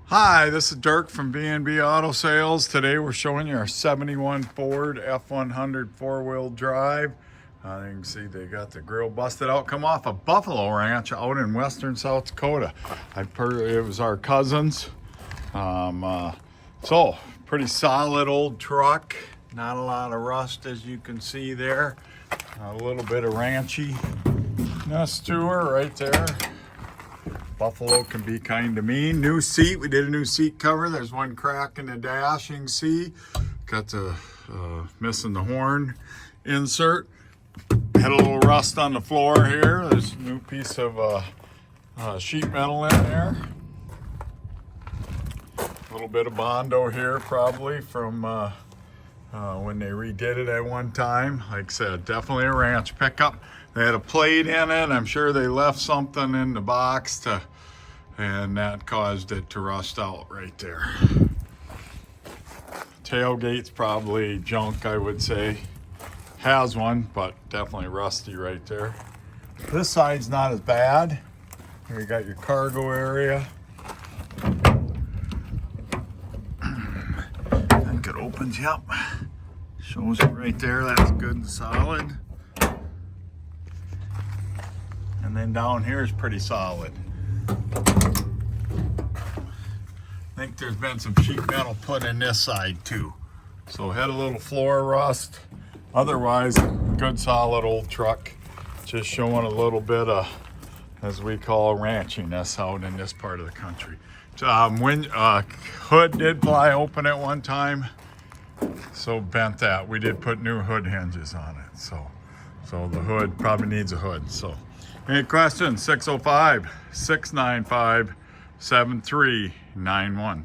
Hi, this is Dirk from B&B Auto Sales. Today we're showing you our 71 Ford F100 four-wheel drive. You can see they got the grill busted out. Come off a buffalo ranch out in western South Dakota. It was our cousin's. So, pretty solid old truck. Not a lot of rust as you can see there. A little bit of ranchiness to her right there. Buffalo can be kind of mean. New seat, we did a new seat cover. There's one crack in the dash, you can see. Got the missing the horn insert. Had a little rust on the floor here. There's a new piece of sheet metal in there. A little bit of Bondo here probably from when they redid it at one time. Like I said, definitely a ranch pickup. They had a plate in it. I'm sure they left something in the box and that caused it to rust out right there. Tailgate's probably junk, I would say. Has one, but definitely rusty right there. This side's not as bad. Here you got your cargo area. I think it opens, yep. Shows it right there, that's good and solid. And then down here is pretty solid. I think there's been some sheet metal put in this side too. So had a little floor rust. Otherwise, good solid old truck. Just showing a little bit of, as we call, ranchiness out in this part of the country. Hood did fly open at one time. So bent that. We did put new hood hinges on it. So the hood probably needs a hood. So any questions? 605-695-7391.